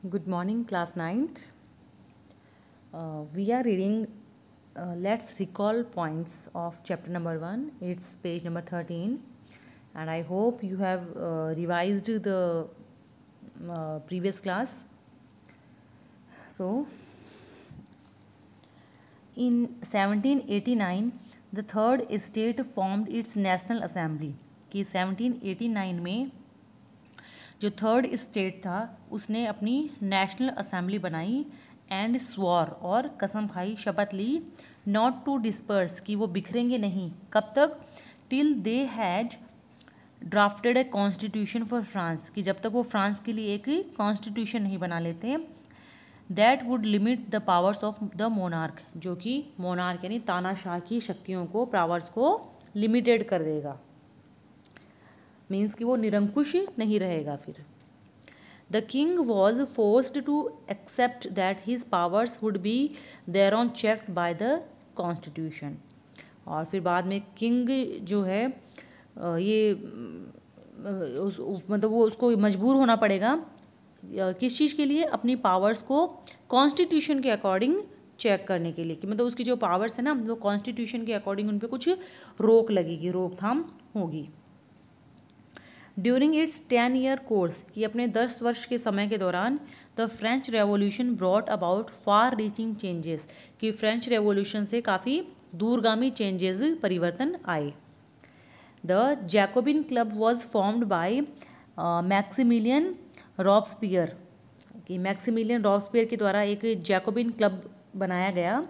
Good morning, class ninth. We are reading Let's Recall Points of chapter number 1. It's page number 13. And I hope you have revised the previous class. So, in 1789, the third state formed its National Assembly. कि 1789 में जो third state था उसने अपनी national assembly बनाई and स्वॉर और कसम खाई, शपथ ली, नॉट टू डिस्पर्स कि वो बिखरेंगे नहीं, कब तक, till they had drafted a constitution for France, कि जब तक वो फ्रांस के लिए एक कॉन्स्टिट्यूशन नहीं बना लेते, that would limit the powers of the monarch, जो कि मोनार्क यानी तानाशाह की शक्तियों को, पावर्स को लिमिटेड कर देगा, मीन्स कि वो निरंकुश नहीं रहेगा फिर. The king was forced to accept that his powers would be there on checked by the constitution. और फिर बाद में किंग जो है ये मतलब वो उसको मजबूर होना पड़ेगा किस चीज़ के लिए, अपनी पावर्स को कॉन्स्टिट्यूशन के अकॉर्डिंग चेक करने के लिए, कि मतलब उसकी जो पावर्स है ना वो कॉन्स्टिट्यूशन के अकॉर्डिंग उन पर कुछ रोक लगेगी, रोकथाम होगी. ड्यूरिंग इट्स 10-year कोर्स, कि अपने 10 वर्ष के समय के दौरान, the French revolution brought about far reaching changes, कि फ्रेंच रेवोल्यूशन से काफ़ी दूरगामी चेंजेस, परिवर्तन आए. The Jacobin club was formed by Maximilien Robespierre, कि मैक्सिमिलियन रॉब्सपियर के द्वारा एक जैकोबिन क्लब बनाया गया,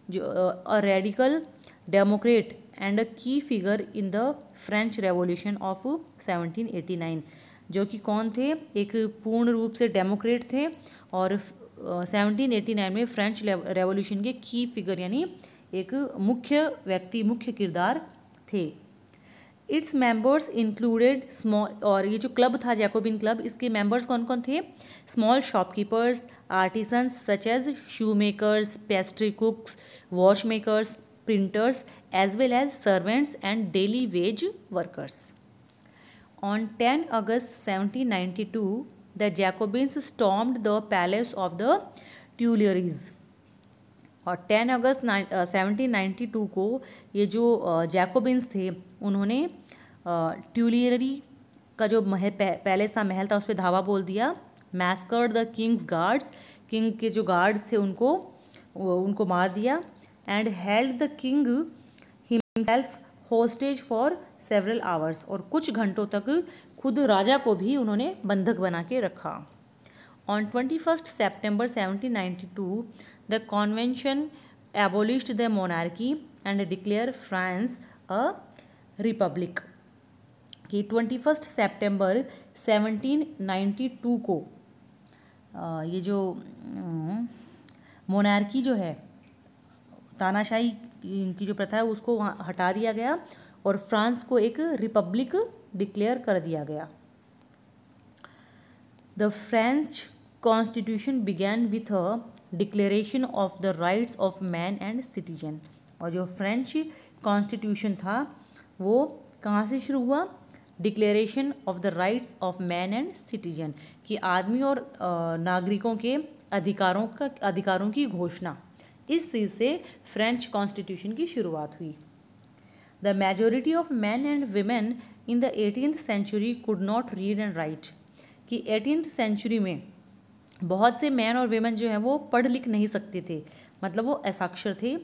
जो a radical democrat and a key figure in the French revolution of 1789, जो कि कौन थे, एक पूर्ण रूप से डेमोक्रेट थे और 1789 में फ्रेंच रेवोल्यूशन के की फिगर यानी एक मुख्य व्यक्ति, मुख्य किरदार थे. इट्स मेंबर्स इंक्लूडेड स्मॉल, और ये जो क्लब था जैकोबिन क्लब, इसके मेंबर्स कौन कौन थे, small shopkeepers, artisans such as shoe makers, pastry cooks, watch makers, printers as well as servants and daily wage workers. On 10 August 1792, the Jacobins stormed the palace of the Tuileries. और 10 अगस्त 1792 को ये जो Jacobins थे उन्होंने ट्यूलियरी का जो palace था, महल था, उस पर धावा बोल दिया. Massacred the king's guards, king के जो गार्ड्स थे उनको मार दिया. And held the king himself hostage for several hours, और कुछ घंटों तक खुद राजा को भी उन्होंने बंधक बना के रखा. On 21 September 1792 the convention एबोलिश्ड the monarchy and declare France a republic, कि 21 सितंबर 1792 को ये जो मोनार्की जो है, तानाशाही की जो प्रथा है उसको वहाँ हटा दिया गया और फ्रांस को एक रिपब्लिक डिक्लेयर कर दिया गया. The French constitution began with a declaration of the rights of man and citizen, और जो फ्रेंच कॉन्स्टिट्यूशन था वो कहाँ से शुरू हुआ, declaration of the rights of man and citizen, कि आदमी और नागरिकों के अधिकारों की घोषणा, इस चीज़ से फ्रेंच कॉन्स्टिट्यूशन की शुरुआत हुई. The majority of man and women in the 18th century could not read and right, कि 18th century में बहुत से मैन और वीमेन जो हैं वो पढ़ लिख नहीं सकते थे, मतलब वो असाक्षर थे.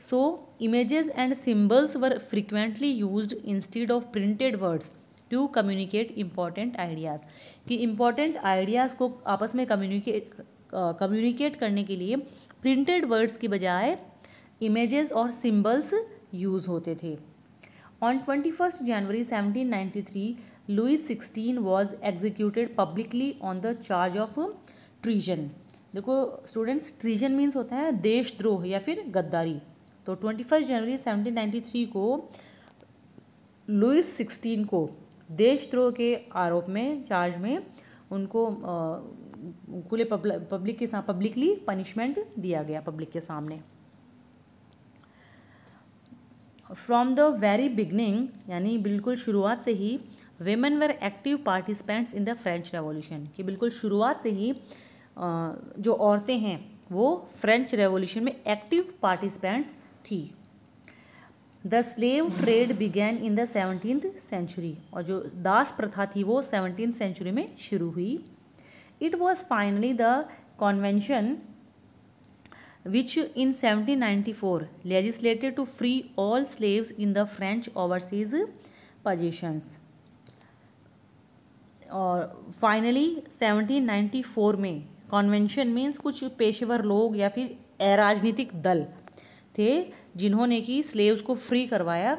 So images and symbols were frequently used instead of printed words to communicate important ideas, कि इम्पॉर्टेंट आइडियाज़ को आपस में कम्युनिकेट करने के लिए प्रिंटेड वर्ड्स की बजाय इमेजेस और सिंबल्स यूज़ होते थे. On 21 January 1793 Louis 16 was executed publicly on the charge of treason. देखो स्टूडेंट्स, ट्रीजन मीन्स होता है देशद्रोह या फिर गद्दारी. तो 21 जनवरी 1793 को लुइस 16 को देशद्रोह के आरोप में, चार्ज में उनको खुले पब्लिकली पनिशमेंट दिया गया, पब्लिक के सामने. फ्रॉम द वेरी बिगनिंग, यानी बिल्कुल शुरुआत से ही, women were active participants in the French revolution, कि बिल्कुल शुरुआत से ही जो औरतें हैं वो फ्रेंच रेवोल्यूशन में एक्टिव पार्टिसिपेंट्स थी। The slave trade began in the 17th century, और जो दास प्रथा थी वो 17th सेंचुरी में शुरू हुई। It was finally the convention which in 1794 legislated to free all slaves in the French overseas possessions। और फाइनली 1794 में कॉन्वेंशन मीन्स कुछ पेशेवर लोग या फिर अराजनीतिक दल थे जिन्होंने कि स्लेव्स को फ्री करवाया।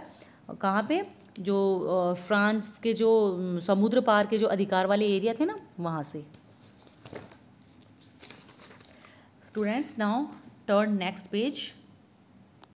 कहाँ पे? जो फ्रांस के जो समुद्र पार के जो अधिकार वाले एरिया थे ना, वहाँ से। Students, now turn next page।